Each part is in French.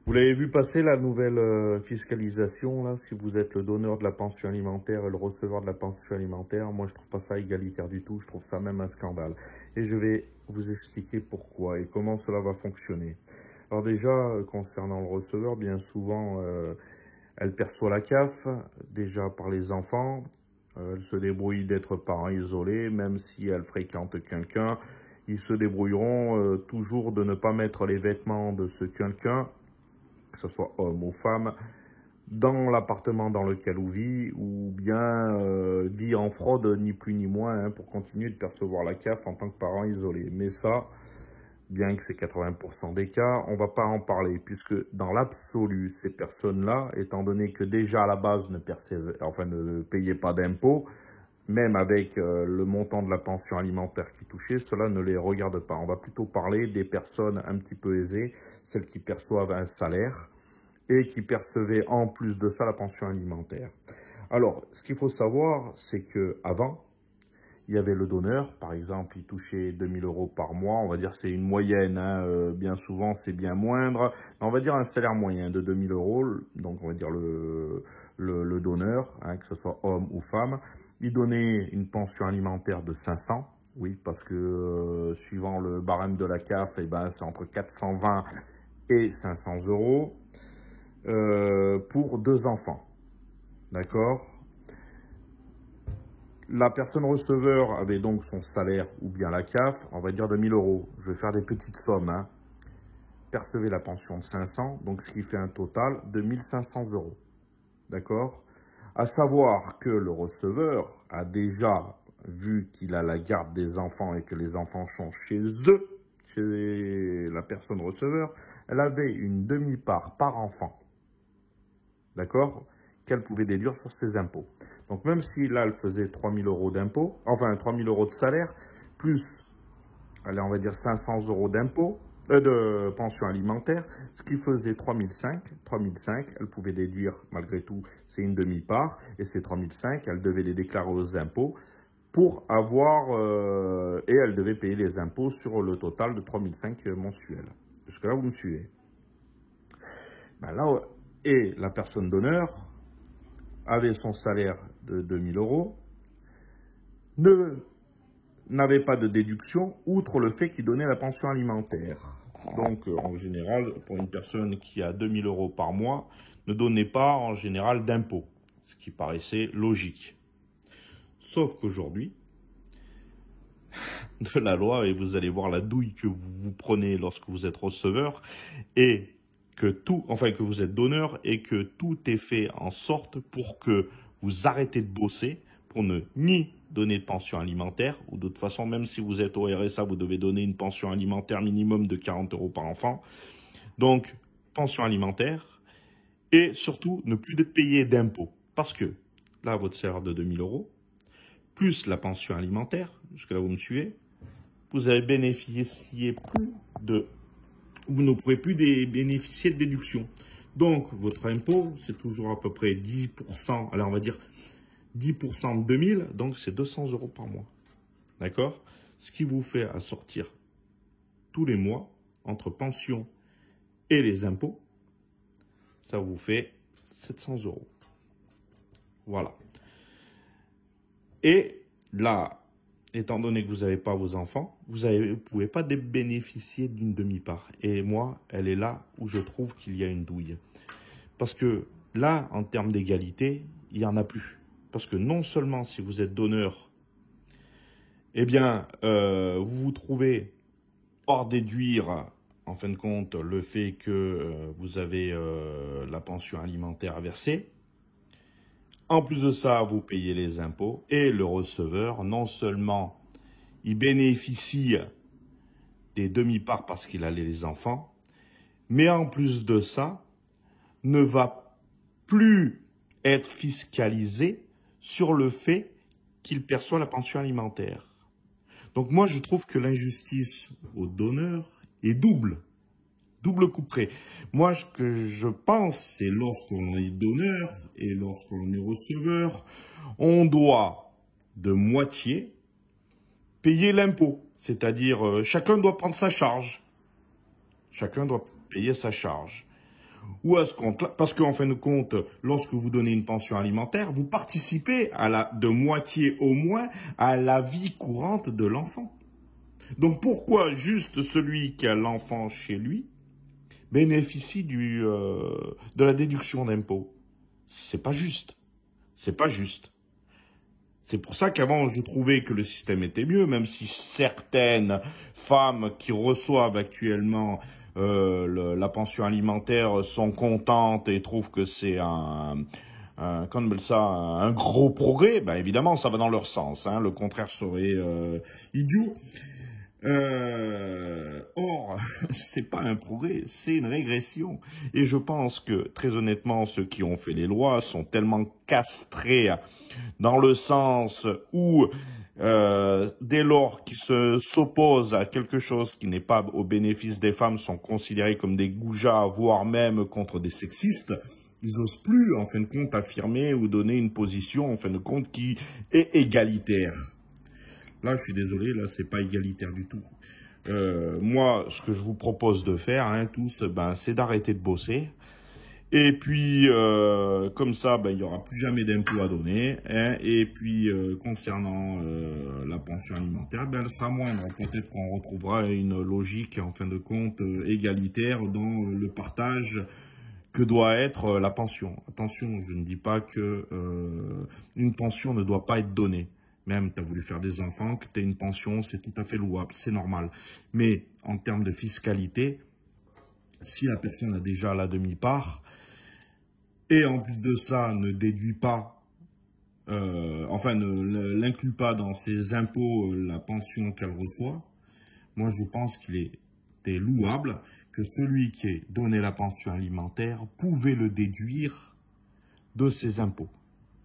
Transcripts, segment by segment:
Vous l'avez vu passer la nouvelle fiscalisation, là, si vous êtes le donneur de la pension alimentaire et le receveur de la pension alimentaire. Moi, je trouve pas ça égalitaire du tout, je trouve ça même un scandale. Et je vais vous expliquer pourquoi et comment cela va fonctionner. Alors déjà, concernant le receveur, bien souvent, elle perçoit la CAF, déjà par les enfants. Elle se débrouille d'être parents isolés, même si elle fréquente quelqu'un. Ils se débrouilleront toujours de ne pas mettre les vêtements de ce quelqu'un, que ce soit homme ou femme, dans l'appartement dans lequel on vit, ou bien vit en fraude, ni plus ni moins, pour continuer de percevoir la CAF en tant que parent isolé. Mais ça, bien que c'est 80% des cas, on va pas en parler, puisque dans l'absolu, ces personnes-là, étant donné que déjà à la base ne payaient pas d'impôts, même avec le montant de la pension alimentaire qui touchait, cela ne les regarde pas. On va plutôt parler des personnes un petit peu aisées, celles qui perçoivent un salaire et qui percevaient en plus de ça la pension alimentaire. Alors, ce qu'il faut savoir, c'est que avant, il y avait le donneur, par exemple, il touchait 2000 euros par mois, on va dire c'est une moyenne, bien souvent c'est bien moindre, mais on va dire un salaire moyen de 2000 euros, donc on va dire le donneur, que ce soit homme ou femme, il donnait une pension alimentaire de 500, oui, parce que suivant le barème de la CAF, c'est entre 420 et 500 euros pour 2 enfants, d'accord? La personne receveur avait donc son salaire ou bien la CAF, on va dire de 1000 euros. Je vais faire des petites sommes. Percevez la pension de 500, donc ce qui fait un total de 1500 euros. D'accord? À savoir que le receveur a déjà vu qu'il a la garde des enfants et que les enfants sont chez eux, chez la personne receveur, elle avait une demi-part par enfant. D'accord? Qu'elle pouvait déduire sur ses impôts. Donc même si là, elle faisait 3000 euros d'impôts, enfin 3000 euros de salaire, plus, allez, on va dire 500 euros d'impôts, de pension alimentaire, ce qui faisait 3005, elle pouvait déduire, malgré tout, c'est une demi-part, et ces 3005, elle devait les déclarer aux impôts pour avoir, et elle devait payer les impôts sur le total de 3005 mensuels. Jusque-là, vous me suivez. Là, et la personne d'honneur avait son salaire de 2000 euros, n'avait pas de déduction, outre le fait qu'il donnait la pension alimentaire. Donc, en général, pour une personne qui a 2000 euros par mois, ne donnait pas, en général, d'impôts, ce qui paraissait logique. Sauf qu'aujourd'hui, de la loi, et vous allez voir la douille que vous prenez lorsque vous êtes receveur, et que vous êtes donneur, et que tout est fait en sorte pour que vous arrêtez de bosser, pour ne ni donner de pension alimentaire, ou de toute façon, même si vous êtes au RSA, vous devez donner une pension alimentaire minimum de 40 euros par enfant. Donc, pension alimentaire, et surtout, ne plus payer d'impôts. Parce que, là, votre salaire de 2000 euros, plus la pension alimentaire, jusque là vous me suivez, vous avez bénéficié plus de... Vous ne pourrez plus bénéficier de déduction. Donc, votre impôt, c'est toujours à peu près 10%, alors on va dire 10% de 2000, donc c'est 200 euros par mois. D'accord? Ce qui vous fait à sortir tous les mois, entre pension et les impôts, ça vous fait 700 euros. Voilà. Et là, étant donné que vous n'avez pas vos enfants, vous ne pouvez pas bénéficier d'une demi-part. Et moi, elle est là où je trouve qu'il y a une douille. Parce que là, en termes d'égalité, il n'y en a plus. Parce que non seulement si vous êtes donneur, vous vous trouvez hors déduire, en fin de compte, le fait que vous avez la pension alimentaire à verser. En plus de ça, vous payez les impôts et le receveur, non seulement il bénéficie des demi-parts parce qu'il a les enfants, mais en plus de ça, ne va plus être fiscalisé sur le fait qu'il perçoit la pension alimentaire. Donc moi, je trouve que l'injustice au donneur est double coup près. Moi, ce que je pense, c'est lorsqu'on est donneur et lorsqu'on est receveur, on doit de moitié payer l'impôt. C'est-à-dire, chacun doit prendre sa charge. Chacun doit payer sa charge. ou à ce compte-là, parce qu'en fin de compte, lorsque vous donnez une pension alimentaire, vous participez de moitié au moins à la vie courante de l'enfant. Donc pourquoi juste celui qui a l'enfant chez lui bénéficie de la déduction d'impôt? C'est pas juste. C'est pas juste. C'est pour ça qu'avant, je trouvais que le système était mieux, même si certaines femmes qui reçoivent actuellement la pension alimentaire sont contentes et trouvent que c'est qu'on appelle ça, un gros progrès. Ben évidemment, ça va dans leur sens. Hein. Le contraire serait idiot. Or, c'est pas un progrès, c'est une régression. Et je pense que, très honnêtement, ceux qui ont fait les lois sont tellement castrés dans le sens où, dès lors qu'ils s'opposent à quelque chose qui n'est pas au bénéfice des femmes, sont considérés comme des goujats, voire même contre des sexistes, ils n'osent plus, en fin de compte, affirmer ou donner une position, en fin de compte, qui est égalitaire. Là, je suis désolé, là, c'est pas égalitaire du tout. Moi, ce que je vous propose de faire, hein, tous, c'est d'arrêter de bosser. Et puis, comme ça, il n'y aura plus jamais d'impôts à donner. Hein, et puis, concernant la pension alimentaire, elle sera moindre. Peut-être qu'on retrouvera une logique, en fin de compte, égalitaire dans le partage que doit être la pension. Attention, je ne dis pas que une pension ne doit pas être donnée. Même, tu as voulu faire des enfants, que tu as une pension, c'est tout à fait louable, c'est normal. Mais en termes de fiscalité, si la personne a déjà la demi-part, et en plus de ça, ne déduit pas, ne l'inclut pas dans ses impôts la pension qu'elle reçoit, moi je pense qu'il était louable que celui qui ait donné la pension alimentaire pouvait le déduire de ses impôts.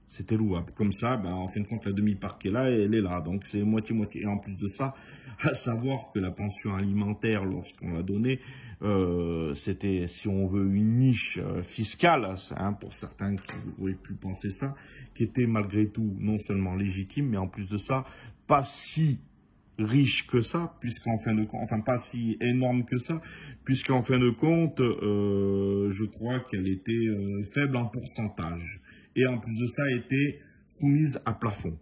C'était louable. Comme ça, en fin de compte, la demi-part qui est là, elle est là. Donc, c'est moitié-moitié. Et en plus de ça, à savoir que la pension alimentaire, lorsqu'on l'a donnée, c'était, si on veut, une niche fiscale, hein, pour certains qui auraient pu penser ça, qui était malgré tout non seulement légitime, mais en plus de ça, pas si riche que ça, puisqu'en fin de compte, enfin pas si énorme que ça, puisqu'en fin de compte, je crois qu'elle était faible en pourcentage. Et en plus de ça, était soumise à plafond.